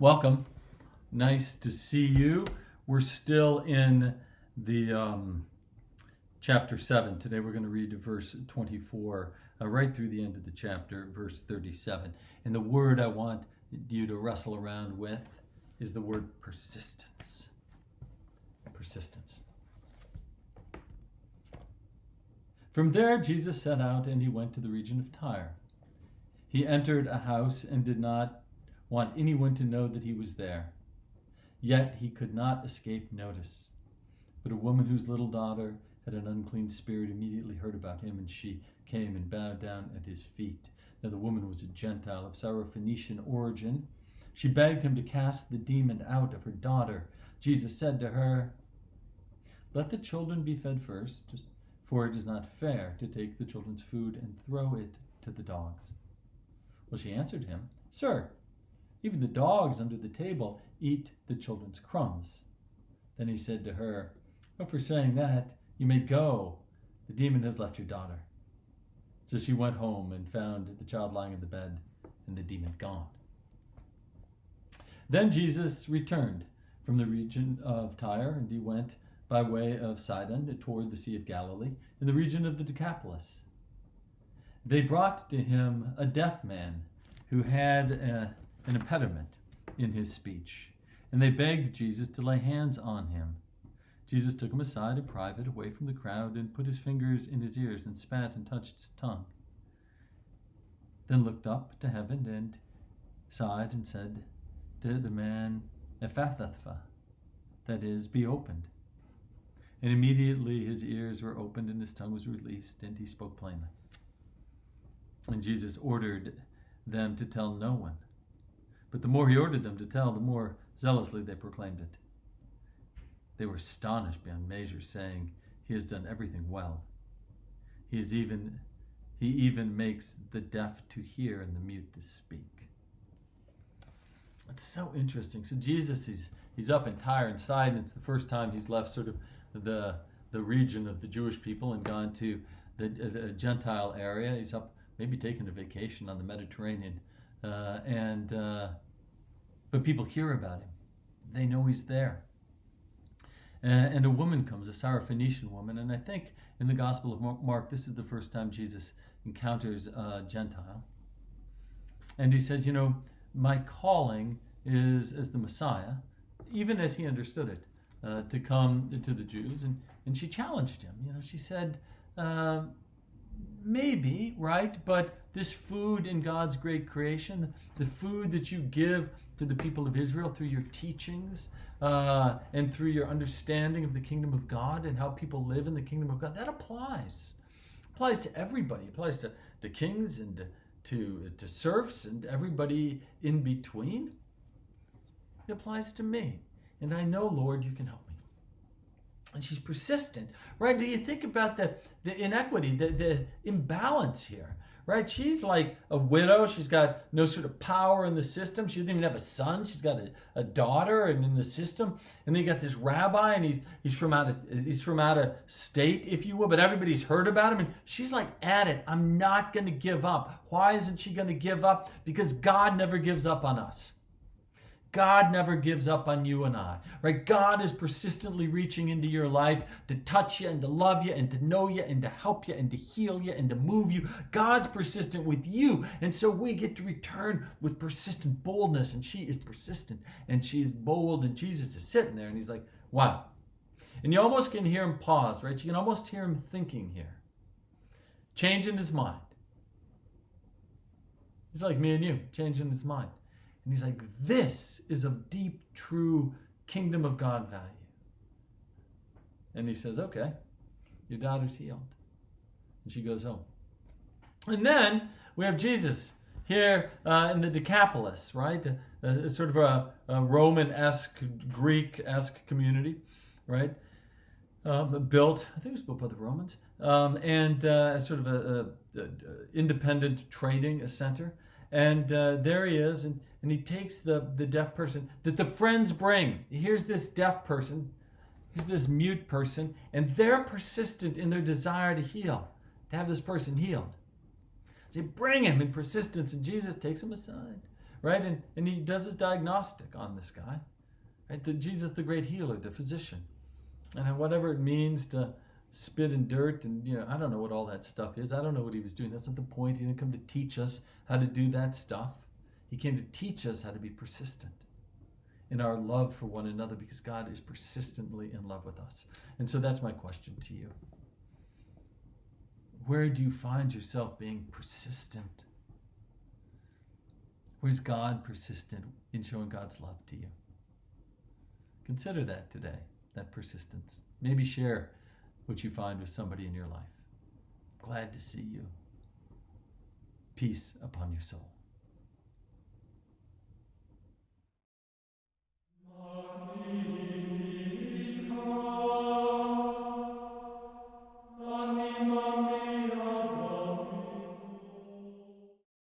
Welcome. Nice to see you. We're still in the chapter 7. Today we're going to read verse 24 right through the end of the chapter, verse 37. And the word I want you to wrestle around with is the word persistence. Persistence. From there, Jesus set out and he went to the region of Tyre. He entered a house and did not want anyone to know that he was there. Yet he could not escape notice. But a woman whose little daughter had an unclean spirit immediately heard about him, and she came and bowed down at his feet. Now the woman was a Gentile of Syrophoenician origin. She begged him to cast the demon out of her daughter. Jesus said to her, "Let the children be fed first, for it is not fair to take the children's food and throw it to the dogs." Well, she answered him, "Sir, even the dogs under the table eat the children's crumbs." Then he said to her, "Well, for saying that, you may go. The demon has left your daughter." So she went home and found the child lying in the bed and the demon gone. Then Jesus returned from the region of Tyre, and he went by way of Sidon toward the Sea of Galilee, in the region of the Decapolis. They brought to him a deaf man who had an impediment in his speech, and they begged Jesus to lay hands on him. Jesus took him aside in private, away from the crowd, and put his fingers in his ears and spat and touched his tongue. Then looked up to heaven and sighed and said to the man, "Ephphatha," that is, "be opened." And immediately his ears were opened and his tongue was released, and he spoke plainly. And Jesus ordered them to tell no one. But the more he ordered them to tell, the more zealously they proclaimed it. They were astonished beyond measure, saying, "He has done everything well. He even makes the deaf to hear and the mute to speak." It's so interesting. So Jesus, he's up in Tyre and Sidon. It's the first time he's left sort of the region of the Jewish people and gone to the Gentile area. He's up, maybe taking a vacation on the Mediterranean. But people hear about him. They know he's there. And a woman comes, a Syrophoenician woman, and I think in the Gospel of Mark, this is the first time Jesus encounters a Gentile. And he says, my calling is as the Messiah, even as he understood it, to come to the Jews. And she challenged him. She said, maybe, right? But this food in God's great creation, the food that you give to the people of Israel through your teachings and through your understanding of the kingdom of God and how people live in the kingdom of God, that applies. It applies to everybody. It applies to kings and to serfs and everybody in between. It applies to me. And I know, Lord, you can help me. And she's persistent, right? Do you think about the inequity, the imbalance here, right? She's like a widow. She's got no sort of power in the system. She doesn't even have a son. She's got a daughter and in the system. And then you got this rabbi, and he's from out of state, if you will, but everybody's heard about him. And she's like at it. I'm not going to give up. Why isn't she going to give up? Because God never gives up on us. God never gives up on you and I, right? God is persistently reaching into your life to touch you and to love you and to know you and to help you and to heal you and to move you. God's persistent with you. And so we get to return with persistent boldness. And she is persistent and she is bold. And Jesus is sitting there and he's like, wow. And you almost can hear him pause, right? You can almost hear him thinking here, changing his mind. He's like me and you, changing his mind. And he's like, this is of deep, true kingdom of God value. And he says, okay, your daughter's healed. And she goes home. And then we have Jesus here in the Decapolis, right? Sort of a Roman-esque, Greek-esque community, right? Built, I think it was built by the Romans, and sort of a independent trading center. And there he is, and he takes the deaf person that the friends bring. Here's this deaf person, here's this mute person, and they're persistent in their desire to heal, to have this person healed. They bring him in persistence, and Jesus takes him aside, right? And he does his diagnostic on this guy, right? Jesus, the great healer, the physician. And whatever it means to spit in dirt and, I don't know what all that stuff is. I don't know what he was doing. That's not the point. He didn't come to teach us how to do that stuff. He came to teach us how to be persistent in our love for one another, because God is persistently in love with us. And so that's my question to you. Where do you find yourself being persistent? Where's God persistent in showing God's love to you? Consider that today, that persistence. Maybe share what you find with somebody in your life. Glad to see you. Peace upon your soul.